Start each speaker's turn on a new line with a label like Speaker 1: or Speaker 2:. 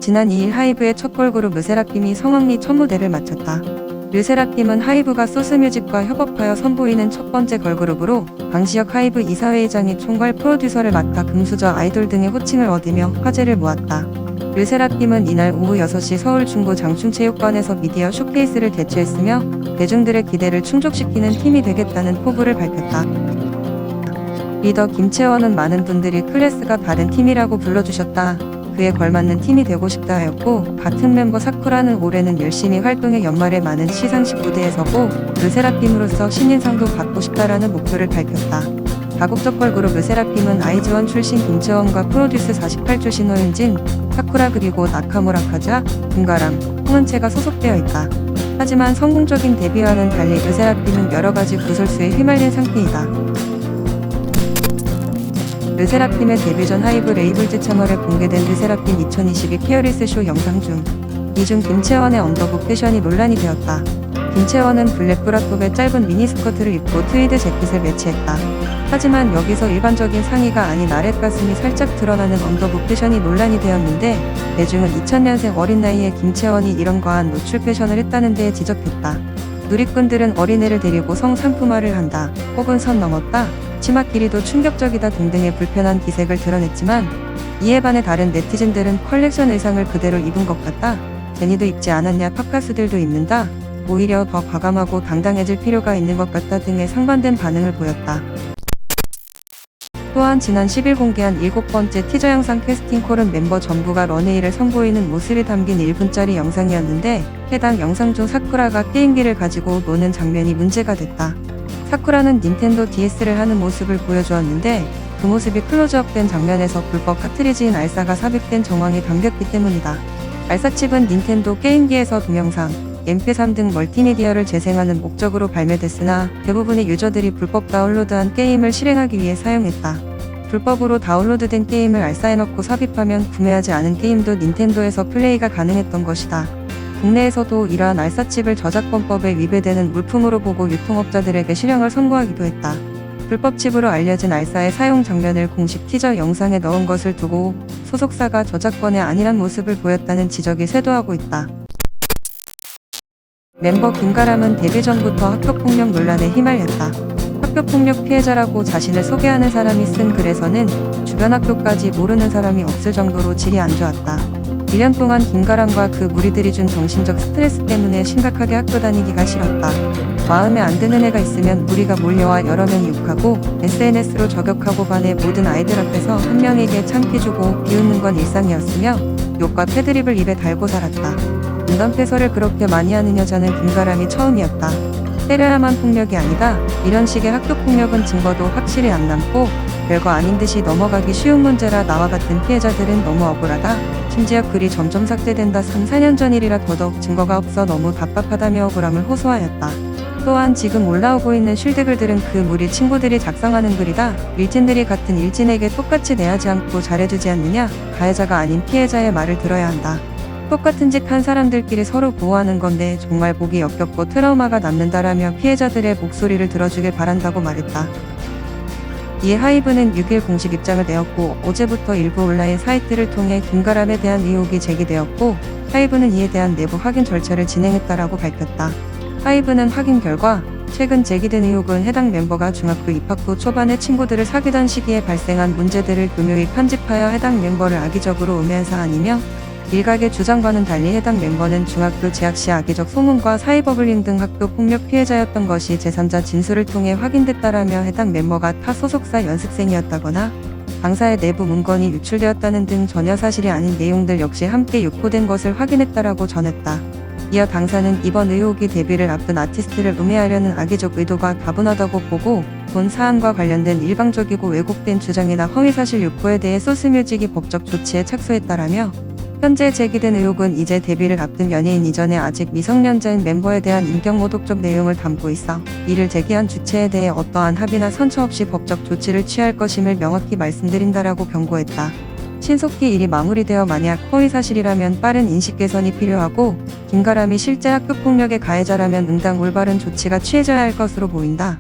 Speaker 1: 지난 2일 하이브의 첫 걸그룹 르세라핌이 성황리 첫 무대를 마쳤다. 르세라핌은 하이브가 소스뮤직과 협업하여 선보이는 첫 번째 걸그룹으로 방시혁 하이브 이사회장이 총괄 프로듀서를 맡아 금수저 아이돌 등의 호칭을 얻으며 화제를 모았다. 르세라핌은 이날 오후 6시 서울 중구 장충체육관에서 미디어 쇼케이스를 개최했으며 대중들의 기대를 충족시키는 팀이 되겠다는 포부를 밝혔다. 리더 김채원은 많은 분들이 클래스가 다른 팀이라고 불러주셨다. 그에 걸맞는 팀이 되고 싶다 하였고, 같은 멤버 사쿠라는 올해는 열심히 활동해 연말에 많은 시상식 무대에 서고 르세라핌으로서 신인상도 받고 싶다라는 목표를 밝혔다. 다국적 걸그룹 르세라핌은 아이즈원 출신 김채원과 프로듀스 48조 신호윤진, 사쿠라 그리고 나카무라 카자, 김가람, 홍은채가 소속되어 있다. 하지만 성공적인 데뷔와는 달리 르세라핌은 여러가지 구설수에 휘말린 상태이다. 르세라핌의 데뷔 전 하이브 레이블즈 채널에 공개된 르세라핌 2022 페어리스 쇼 영상 중 이 중 김채원의 언더북 패션이 논란이 되었다. 김채원은 블랙 브라톱의 짧은 미니스커트를 입고 트위드 재킷을 매치했다. 하지만 여기서 일반적인 상의가 아닌 아랫가슴이 살짝 드러나는 언더북 패션이 논란이 되었는데, 대중은 2000년생 어린 나이에 김채원이 이런 과한 노출 패션을 했다는 데에 지적했다. 누리꾼들은 어린애를 데리고 성상품화를 한다, 혹은 선 넘었다, 치마 길이도 충격적이다 등등의 불편한 기색을 드러냈지만, 이에 반해 다른 네티즌들은 컬렉션 의상을 그대로 입은 것 같다, 제니도 입지 않았냐, 팝가수들도 입는다, 오히려 더 과감하고 당당해질 필요가 있는 것 같다 등의 상반된 반응을 보였다. 또한 지난 10일 공개한 7번째 티저 영상 캐스팅콜은 멤버 전부가 런웨이를 선보이는 모습이 담긴 1분짜리 영상이었는데, 해당 영상 중 사쿠라가 게임기를 가지고 노는 장면이 문제가 됐다. 사쿠라는 닌텐도 DS를 하는 모습을 보여주었는데, 그 모습이 클로즈업된 장면에서 불법 카트리지인 알사가 삽입된 정황이 담겼기 때문이다. 알사칩은 닌텐도 게임기에서 동영상, mp3 등 멀티미디어를 재생하는 목적으로 발매됐으나 대부분의 유저들이 불법 다운로드한 게임을 실행하기 위해 사용했다. 불법으로 다운로드된 게임을 알사에 넣고 삽입하면 구매하지 않은 게임도 닌텐도에서 플레이가 가능했던 것이다. 국내에서도 이러한 알사칩을 저작권법에 위배되는 물품으로 보고 유통업자들에게 실형을 선고하기도 했다. 불법칩으로 알려진 알사의 사용 장면을 공식 티저 영상에 넣은 것을 두고 소속사가 저작권에 안일한 모습을 보였다는 지적이 쇄도하고 있다. 멤버 김가람은 데뷔 전부터 학교폭력 논란에 휘말렸다. 학교폭력 피해자라고 자신을 소개하는 사람이 쓴 글에서는 주변 학교까지 모르는 사람이 없을 정도로 질이 안 좋았다. 1년 동안 김가람과 그 무리들이 준 정신적 스트레스 때문에 심각하게 학교 다니기가 싫었다. 마음에 안 드는 애가 있으면 무리가 몰려와 여러 명이 욕하고 SNS로 저격하고 반해 모든 아이들 앞에서 한 명에게 창피 주고 비웃는 건 일상이었으며 욕과 패드립을 입에 달고 살았다. 인간패설을 그렇게 많이 하는 여자는 김가람이 처음이었다. 때려야만 폭력이 아니다. 이런 식의 학교폭력은 증거도 확실히 안 남고 별거 아닌 듯이 넘어가기 쉬운 문제라 나와 같은 피해자들은 너무 억울하다. 심지어 글이 점점 삭제된다. 3, 4년 전 일이라 더더욱 증거가 없어 너무 답답하다며 억울함을 호소하였다. 또한 지금 올라오고 있는 쉴드글들은 그 무리 친구들이 작성하는 글이다. 일진들이 같은 일진에게 똑같이 대하지 않고 잘해주지 않느냐. 가해자가 아닌 피해자의 말을 들어야 한다. 똑같은 짓 한 사람들끼리 서로 보호하는 건데 정말 보기 역겹고 트라우마가 남는다라며 피해자들의 목소리를 들어주길 바란다고 말했다. 이에 하이브는 6일 공식 입장을 내었고, 어제부터 일부 온라인 사이트를 통해 김가람에 대한 의혹이 제기되었고, 하이브는 이에 대한 내부 확인 절차를 진행했다라고 밝혔다. 하이브는 확인 결과 최근 제기된 의혹은 해당 멤버가 중학교 입학 후 초반에 친구들을 사귀던 시기에 발생한 문제들을 교묘히 편집하여 해당 멤버를 악의적으로 음해한 사안이며, 일각의 주장과는 달리 해당 멤버는 중학교 재학 시 악의적 소문과 사이버블링 등 학교 폭력 피해자였던 것이 제3자 진술을 통해 확인됐다라며 해당 멤버가 타 소속사 연습생이었다거나 당사의 내부 문건이 유출되었다는 등 전혀 사실이 아닌 내용들 역시 함께 유포된 것을 확인했다라고 전했다. 이어 당사는 이번 의혹이 데뷔를 앞둔 아티스트를 음해하려는 악의적 의도가 다분하다고 보고, 본 사안과 관련된 일방적이고 왜곡된 주장이나 허위사실 유포에 대해 소스뮤직이 법적 조치에 착수했다라며, 현재 제기된 의혹은 이제 데뷔를 앞둔 연예인 이전에 아직 미성년자인 멤버에 대한 인격모독적 내용을 담고 있어 이를 제기한 주체에 대해 어떠한 합의나 선처 없이 법적 조치를 취할 것임을 명확히 말씀드린다라고 경고했다. 신속히 일이 마무리되어 만약 허위사실이라면 빠른 인식 개선이 필요하고, 김가람이 실제 학교폭력의 가해자라면 응당 올바른 조치가 취해져야 할 것으로 보인다.